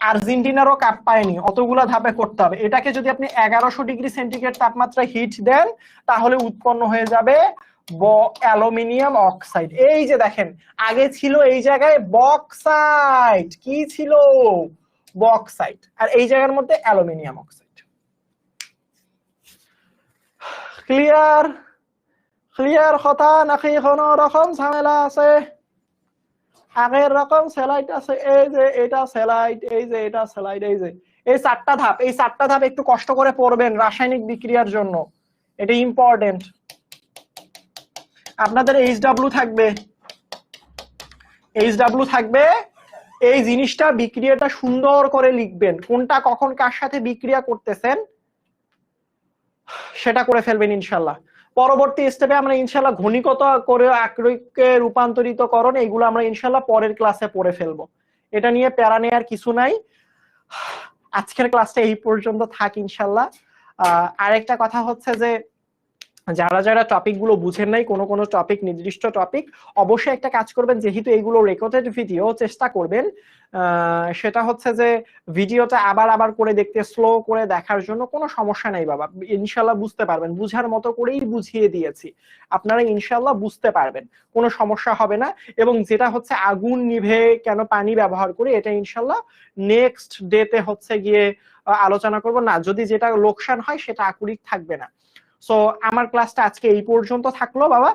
আর্জেন্টিনারও কাপ পায়নি, অতগুলা ধাপে করতে হবে। এটাকে যদি আপনি 1100 ডিগ্রি সেন্টিগ্রেড তাপমাত্রায় হিট দেন তাহলে উৎপন্ন হয়ে যাবে অ্যালুমিনিয়াম অক্সাইড। এই যে দেখেন, আগে ছিল এই জায়গায় বক্সাইট, কি ছিল? বক্সাইট, আর এই জায়গার মধ্যে অ্যালুমিনিয়াম অক্সাইড। ক্লিয়ার কথা নাকি কোনো রকম ঝামেলা আছে? আগের রকম স্যালাইড আছে, এই যে এটা স্যালাইড, এই যে এটা স্যালাইড, এই যে এই 4টা ধাপ, এই 4টা ধাপ একটু কষ্ট করে পড়বেন রাসায়নিক বিক্রিয়ার জন্য, এটা ইম্পর্টেন্ট। আপনাদের এইচডব্লিউ থাকবে, এই জিনিসটা বিক্রিয়াটা সুন্দর করে লিখবেন, কোনটা কখন কার সাথে বিক্রিয়া করতেছেন সেটা করে ফেলবেন ইনশাল্লাহ। পরবর্তী স্টেপে আমরা ইনশাল্লাহ ঘনীকতা করে আকরিককে রূপান্তরিতকরণ, এইগুলো আমরা ইনশাল্লাহ পরের ক্লাসে পড়ে ফেলবো। এটা নিয়ে প্যারা নেওয়ার কিছু নাই। আজকের ক্লাসটা এই পর্যন্ত থাক ইনশাল্লাহ। আরেকটা কথা হচ্ছে যে যারা টপিক গুলো বুঝেন নাই, কোনো টপিক, নির্দিষ্ট টপিক, অবশ্যই একটা কাজ করবেন, যেহেতু এইগুলো রেকর্ডেড ভিডিও, চেষ্টা করবেন সেটা হচ্ছে যে ভিডিওটা আবার করে দেখতে, স্লো করে দেখার জন্য। কোনো সমস্যা নাই বাবা, ইনশাল্লাহ বুঝতে পারবেন, বুঝার মতো করেই বুঝিয়ে দিয়েছি, আপনারা ইনশাল্লাহ বুঝতে পারবেন, কোনো সমস্যা হবে না। এবং যেটা হচ্ছে আগুন নিভে কেন পানি ব্যবহার করি, এটা ইনশাল্লাহ নেক্সট ডেতে হচ্ছে গিয়ে আলোচনা করব না, যদি যেটা লোকসান হয় সেটা আকরিক থাকবে না। সো আমার ক্লাসটা আজকে এই পর্যন্ত থাকলো বাবা।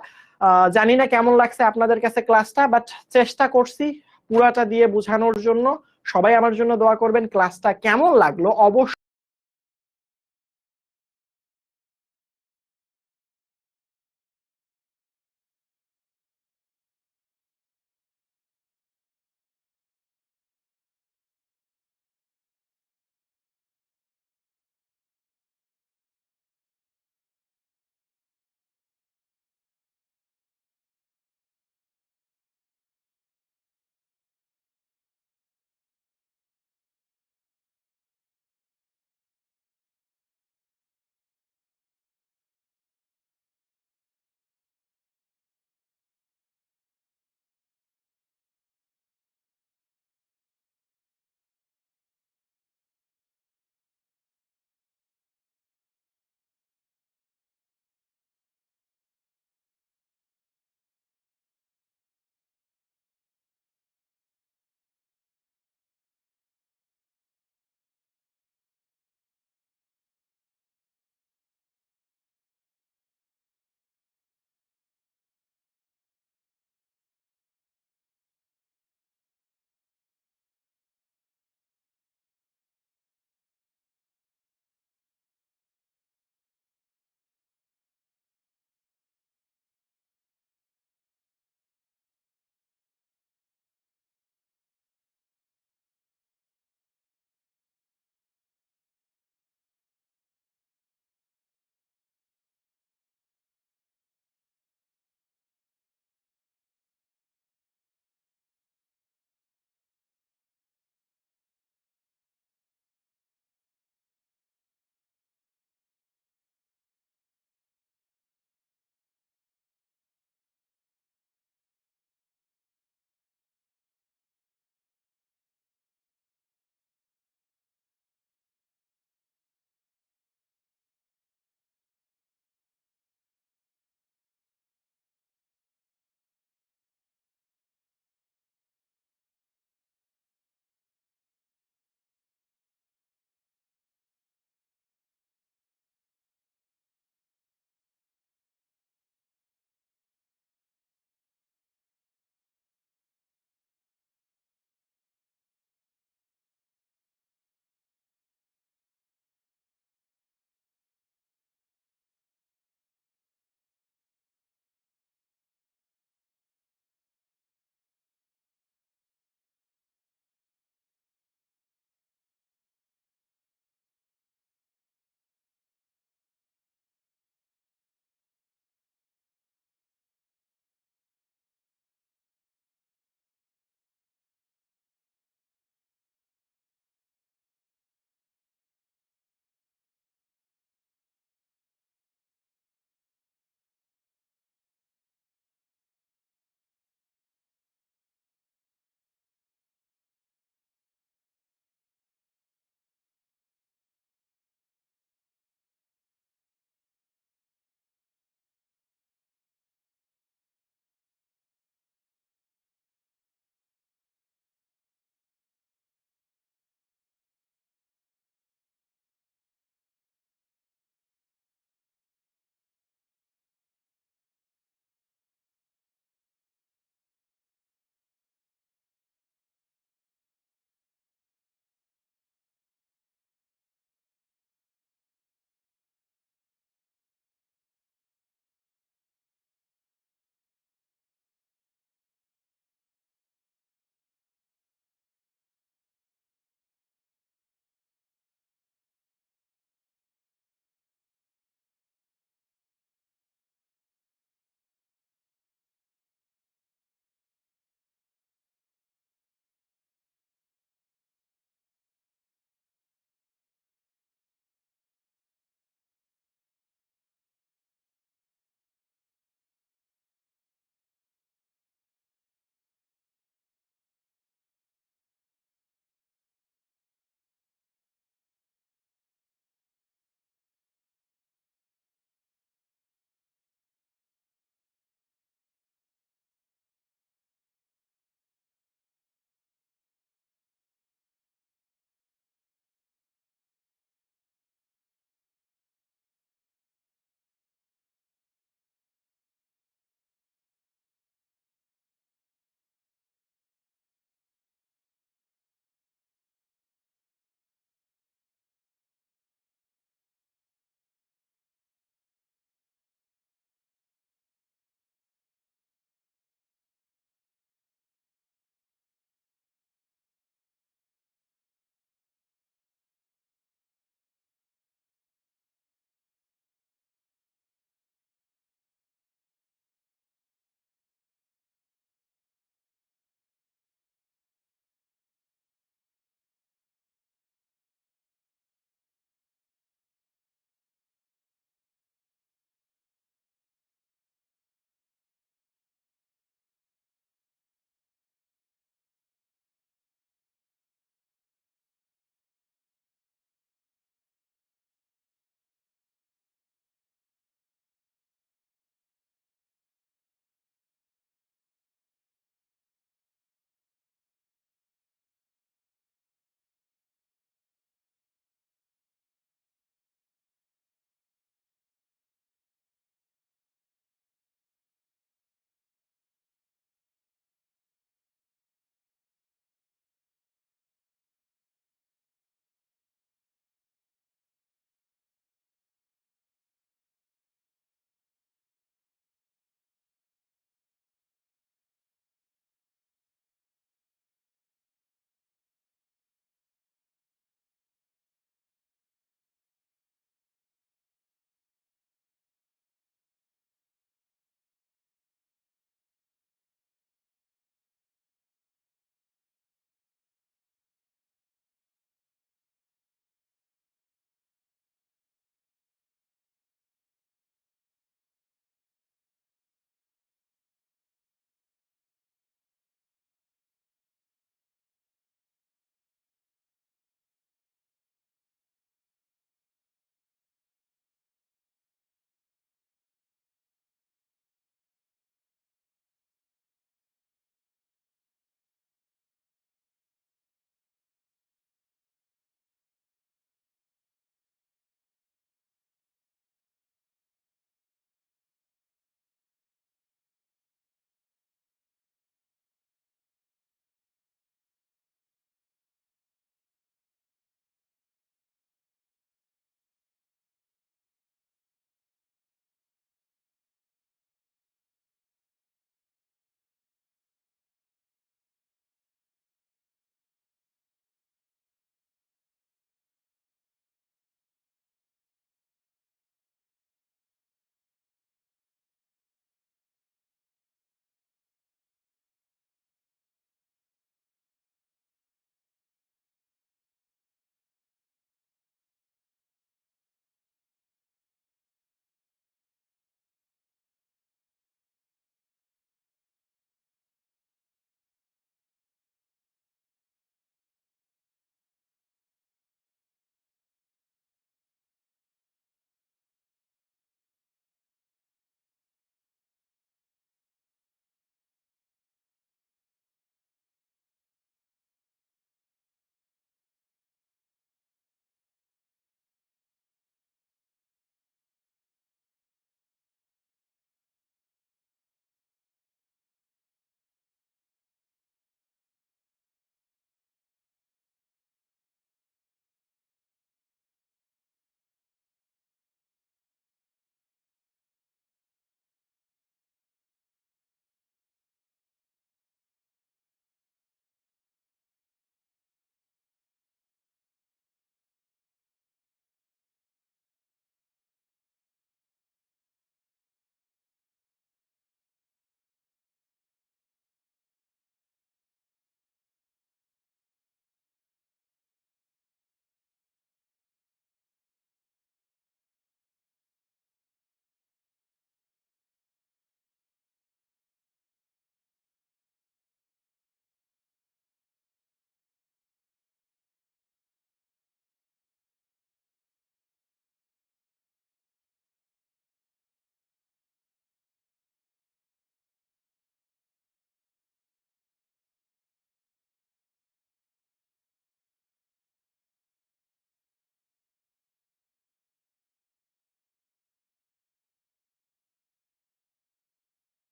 জানি না কেমন লাগছে আপনাদের কাছে ক্লাসটা, বাট চেষ্টা করছি পুরাটা দিয়ে বোঝানোর জন্য। সবাই আমার জন্য দোয়া করবেন। ক্লাসটা কেমন লাগলো অবশ্যই